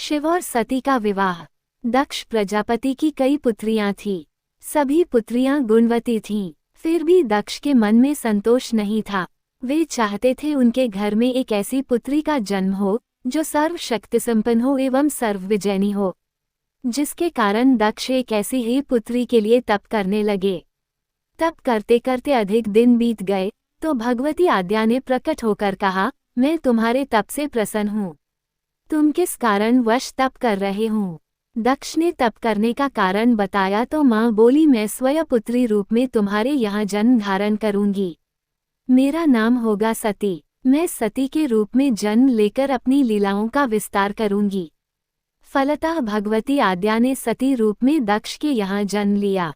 शिव और सती का विवाह। दक्ष प्रजापति की कई पुत्रियां थीं। सभी पुत्रियां गुणवती थीं। फिर भी दक्ष के मन में संतोष नहीं था। वे चाहते थे उनके घर में एक ऐसी पुत्री का जन्म हो जो सर्वशक्ति संपन्न हो एवं सर्वविजयनी हो, जिसके कारण दक्ष एक ऐसी ही पुत्री के लिए तप करने लगे। तप करते करते अधिक दिन बीत गए तो भगवती आद्या ने प्रकट होकर कहा, मैं तुम्हारे तप से प्रसन्न हूँ। तुम किस कारण वश तप कर रहे हो? दक्ष ने तप करने का कारण बताया तो माँ बोली, मैं स्वयं पुत्री रूप में तुम्हारे यहाँ जन्म धारण करूंगी। मेरा नाम होगा सती। मैं सती के रूप में जन्म लेकर अपनी लीलाओं का विस्तार करूंगी। फलतः भगवती आद्या ने सती रूप में दक्ष के यहाँ जन्म लिया।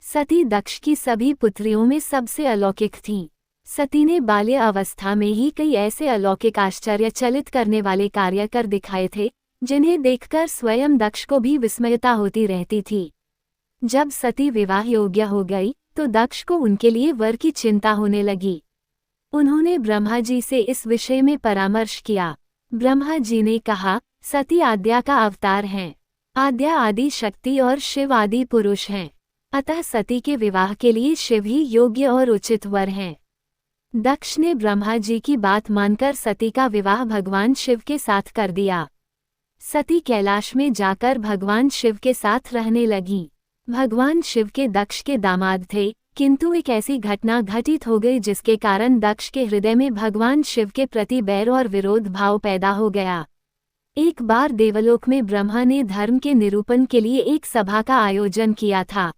सती दक्ष की सभी पुत्रियों में सबसे अलौकिक थीं। सती ने बाल्य अवस्था में ही कई ऐसे अलौकिक आश्चर्यचलित करने वाले कार्य कर दिखाए थे जिन्हें देखकर स्वयं दक्ष को भी विस्मयता होती रहती थी। जब सती विवाह योग्य हो गई तो दक्ष को उनके लिए वर की चिंता होने लगी। उन्होंने ब्रह्मा जी से इस विषय में परामर्श किया। ब्रह्मा जी ने कहा, सती आद्या का अवतार हैं। आद्या आदि शक्ति और शिव आदि पुरुष हैं, अतः सती के विवाह के लिए शिव ही योग्य और उचित वर हैं। दक्ष ने ब्रह्मा जी की बात मानकर सती का विवाह भगवान शिव के साथ कर दिया। सती कैलाश में जाकर भगवान शिव के साथ रहने लगी। भगवान शिव के दक्ष के दामाद थे, किंतु एक ऐसी घटना घटित हो गई जिसके कारण दक्ष के हृदय में भगवान शिव के प्रति बैर और विरोध भाव पैदा हो गया। एक बार देवलोक में ब्रह्मा ने धर्म के निरूपण के लिए एक सभा का आयोजन किया था।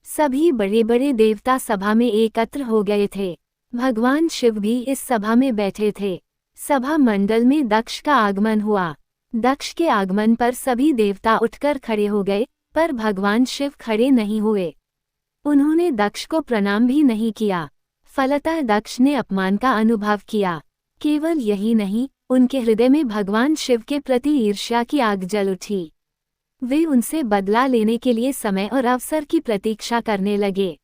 सभी बड़े बड़े देवता सभा में एकत्र हो गए थे। भगवान शिव भी इस सभा में बैठे थे। सभा मंडल में दक्ष का आगमन हुआ। दक्ष के आगमन पर सभी देवता उठकर खड़े हो गए, पर भगवान शिव खड़े नहीं हुए। उन्होंने दक्ष को प्रणाम भी नहीं किया। फलतः दक्ष ने अपमान का अनुभव किया। केवल यही नहीं, उनके हृदय में भगवान शिव के प्रति ईर्ष्या की आग जल उठी। वे उनसे बदला लेने के लिए समय और अवसर की प्रतीक्षा करने लगे।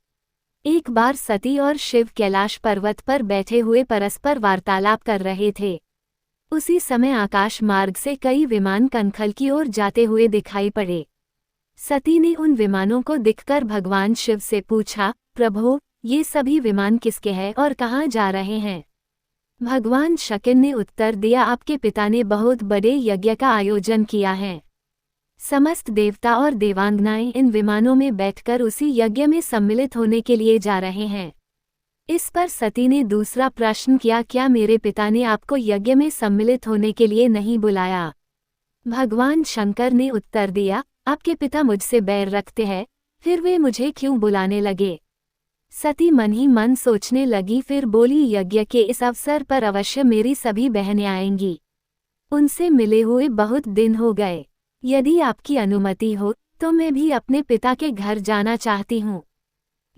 एक बार सती और शिव कैलाश पर्वत पर बैठे हुए परस्पर वार्तालाप कर रहे थे। उसी समय आकाश मार्ग से कई विमान कनखल की ओर जाते हुए दिखाई पड़े। सती ने उन विमानों को दिखकर भगवान शिव से पूछा, प्रभो, ये सभी विमान किसके हैं और कहाँ जा रहे हैं? भगवान शकिन ने उत्तर दिया, आपके पिता ने बहुत बड़े यज्ञ का आयोजन किया है। समस्त देवता और देवांगनाएं इन विमानों में बैठकर उसी यज्ञ में सम्मिलित होने के लिए जा रहे हैं। इस पर सती ने दूसरा प्रश्न किया, क्या मेरे पिता ने आपको यज्ञ में सम्मिलित होने के लिए नहीं बुलाया? भगवान शंकर ने उत्तर दिया, आपके पिता मुझसे बैर रखते हैं, फिर वे मुझे क्यों बुलाने लगे? सती मन ही मन सोचने लगी, फिर बोली, यज्ञ के इस अवसर पर अवश्य मेरी सभी बहनें आएंगी। उनसे मिले हुए बहुत दिन हो गए। यदि आपकी अनुमति हो तो मैं भी अपने पिता के घर जाना चाहती हूँ।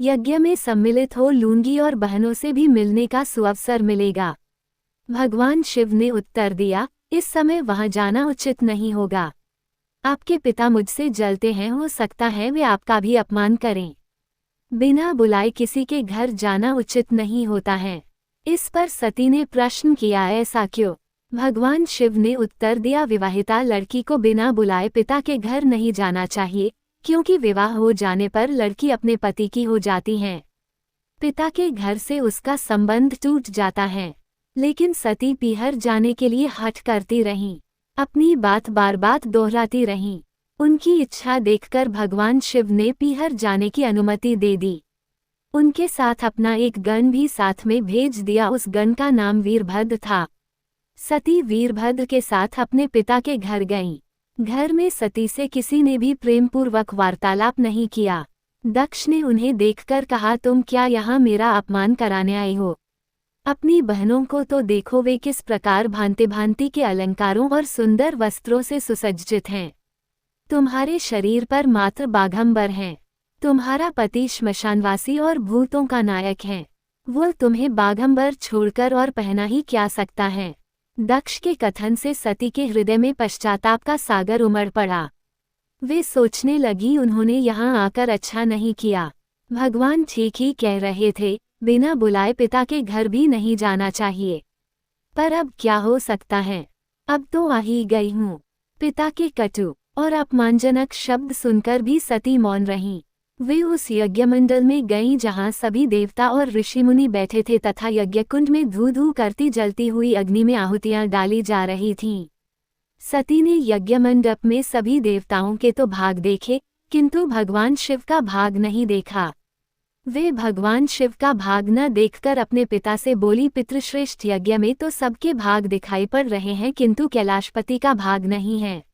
यज्ञ में सम्मिलित हो लूंगी और बहनों से भी मिलने का सुअवसर मिलेगा। भगवान शिव ने उत्तर दिया, इस समय वहां जाना उचित नहीं होगा। आपके पिता मुझसे जलते हैं, हो सकता है वे आपका भी अपमान करें। बिना बुलाए किसी के घर जाना उचित नहीं होता है। इस पर सती ने प्रश्न किया, ऐसा क्यों? भगवान शिव ने उत्तर दिया, विवाहिता लड़की को बिना बुलाए पिता के घर नहीं जाना चाहिए, क्योंकि विवाह हो जाने पर लड़की अपने पति की हो जाती है। पिता के घर से उसका संबंध टूट जाता है। लेकिन सती पीहर जाने के लिए हठ करती रहीं, अपनी बात बार बार दोहराती रहीं। उनकी इच्छा देखकर भगवान शिव ने पीहर जाने की अनुमति दे दी। उनके साथ अपना एक गण भी साथ में भेज दिया। उस गण का नाम वीरभद्र था। सती वीरभद्र के साथ अपने पिता के घर गईं। घर में सती से किसी ने भी प्रेमपूर्वक वार्तालाप नहीं किया। दक्ष ने उन्हें देखकर कहा, तुम क्या यहाँ मेरा अपमान कराने आए हो? अपनी बहनों को तो देखो, वे किस प्रकार भांति भांति के अलंकारों और सुंदर वस्त्रों से सुसज्जित हैं। तुम्हारे शरीर पर मात्र बाघंबर हैं। तुम्हारा पति श्मशानवासी और भूतों का नायक है। वो तुम्हें बाघंबर छोड़कर और पहना ही क्या सकता है? दक्ष के कथन से सती के हृदय में पश्चाताप का सागर उमड़ पड़ा। वे सोचने लगी, उन्होंने यहाँ आकर अच्छा नहीं किया। भगवान ठीक ही कह रहे थे, बिना बुलाए पिता के घर भी नहीं जाना चाहिए। पर अब क्या हो सकता है? अब तो आ ही गई हूँ। पिता के कटु और अपमानजनक शब्द सुनकर भी सती मौन रहीं। वे उस यज्ञमंडल में गईं जहां सभी देवता और ऋषि मुनि बैठे थे तथा यज्ञकुंड में धू धू करती जलती हुई अग्नि में आहुतियां डाली जा रही थीं। सती ने यज्ञमंडप में सभी देवताओं के तो भाग देखे, किंतु भगवान शिव का भाग नहीं देखा। वे भगवान शिव का भाग न देखकर अपने पिता से बोली, पितृश्रेष्ठ यज्ञ में तो सबके भाग दिखाई पड़ रहे हैं, किंतु कैलाशपति का भाग नहीं है।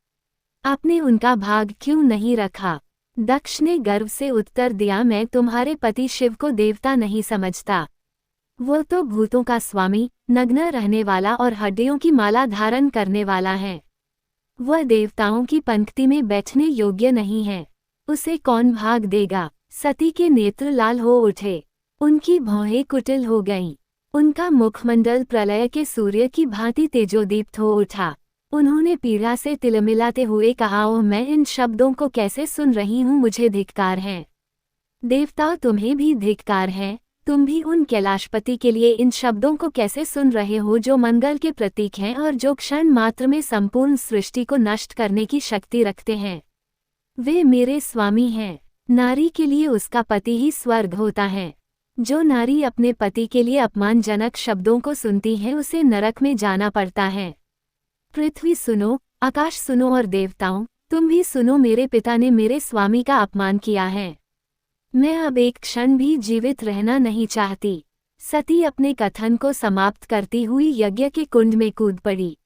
आपने उनका भाग क्यों नहीं रखा? दक्ष ने गर्व से उत्तर दिया, मैं तुम्हारे पति शिव को देवता नहीं समझता। वो तो भूतों का स्वामी, नग्न रहने वाला और हड्डियों की माला धारण करने वाला है। वह देवताओं की पंक्ति में बैठने योग्य नहीं है। उसे कौन भाग देगा? सती के नेत्र लाल हो उठे, उनकी भौहें कुटिल हो गईं। उनका मुखमंडल प्रलय के सूर्य की भांति तेजोदीप्त हो उठा। उन्होंने पीड़ा से तिलमिलाते हुए कहा, ओह, मैं इन शब्दों को कैसे सुन रही हूँ, मुझे धिक्कार है। देवताओं, तुम्हें भी धिक्कार है। तुम भी उन कैलाशपति के लिए इन शब्दों को कैसे सुन रहे हो जो मंगल के प्रतीक हैं और जो क्षण मात्र में संपूर्ण सृष्टि को नष्ट करने की शक्ति रखते हैं। वे मेरे स्वामी हैं। नारी के लिए उसका पति ही स्वर्ग होता है। जो नारी अपने पति के लिए अपमानजनक शब्दों को सुनती है उसे नरक में जाना पड़ता है। पृथ्वी सुनो, आकाश सुनो और देवताओं, तुम भी सुनो, मेरे पिता ने मेरे स्वामी का अपमान किया है। मैं अब एक क्षण भी जीवित रहना नहीं चाहती। सती अपने कथन को समाप्त करती हुई यज्ञ के कुंड में कूद पड़ी।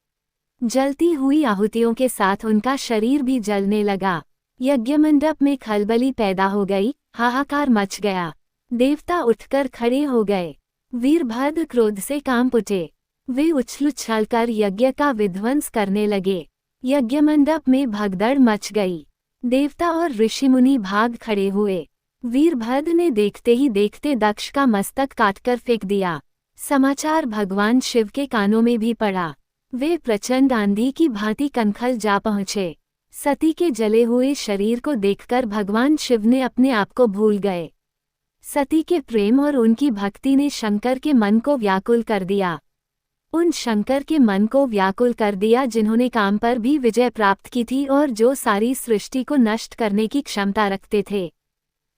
जलती हुई आहुतियों के साथ उनका शरीर भी जलने लगा। यज्ञमंडप में खलबली पैदा हो गई, हाहाकार मच गया। देवता उठकर खड़े हो गए। वीरभद्र क्रोध से कांप उठे। वे उछल-उछलकर यज्ञ का विध्वंस करने लगे। यज्ञमंडप में भगदड़ मच गई। देवता और ऋषिमुनि भाग खड़े हुए। वीरभद्र ने देखते ही देखते दक्ष का मस्तक काटकर फेंक दिया। समाचार भगवान शिव के कानों में भी पड़ा। वे प्रचंड आंधी की भांति कनखल जा पहुँचे। सती के जले हुए शरीर को देखकर भगवान शिव ने अपने आप को भूल गए। सती के प्रेम और उनकी भक्ति ने शंकर के मन को व्याकुल कर दिया। उन शंकर के मन को व्याकुल कर दिया जिन्होंने काम पर भी विजय प्राप्त की थी और जो सारी सृष्टि को नष्ट करने की क्षमता रखते थे।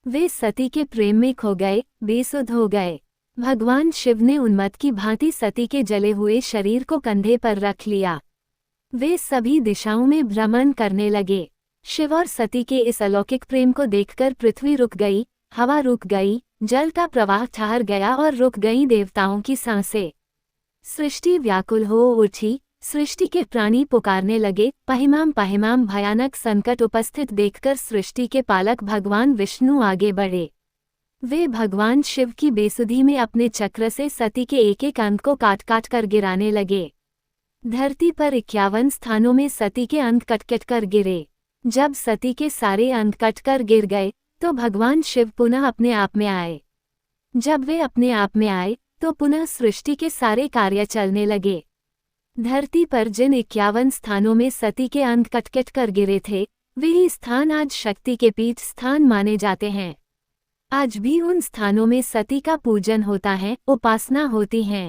वे सती के प्रेम में खो गए, बेसुध हो गए। भगवान शिव ने उन्मत्त की भांति सती के जले हुए शरीर को कंधे पर रख लिया। वे सभी दिशाओं में भ्रमण करने लगे। शिव और सती के इस अलौकिक प्रेम को देखकर पृथ्वी रुक गई, हवा रुक गई, जल का प्रवाह ठहर गया और रुक गईं देवताओं की सांसें। सृष्टि व्याकुल हो उठी। सृष्टि के प्राणी पुकारने लगे, पहिमाम पहिमाम। भयानक संकट उपस्थित देखकर सृष्टि के पालक भगवान विष्णु आगे बढ़े। वे भगवान शिव की बेसुधी में अपने चक्र से सती के एक एक अंग को काट काट कर गिराने लगे। धरती पर 51 स्थानों में सती के अंग कट कर गिरे। जब सती के सारे अंग कटकर गिर गए तो भगवान शिव पुनः अपने आप में आए। जब वे अपने आप में आए तो पुनः सृष्टि के सारे कार्य चलने लगे। धरती पर जिन 51 स्थानों में सती के अंग कट कर गिरे थे, वही स्थान आज शक्ति के पीठ स्थान माने जाते हैं। आज भी उन स्थानों में सती का पूजन होता है, उपासना होती है।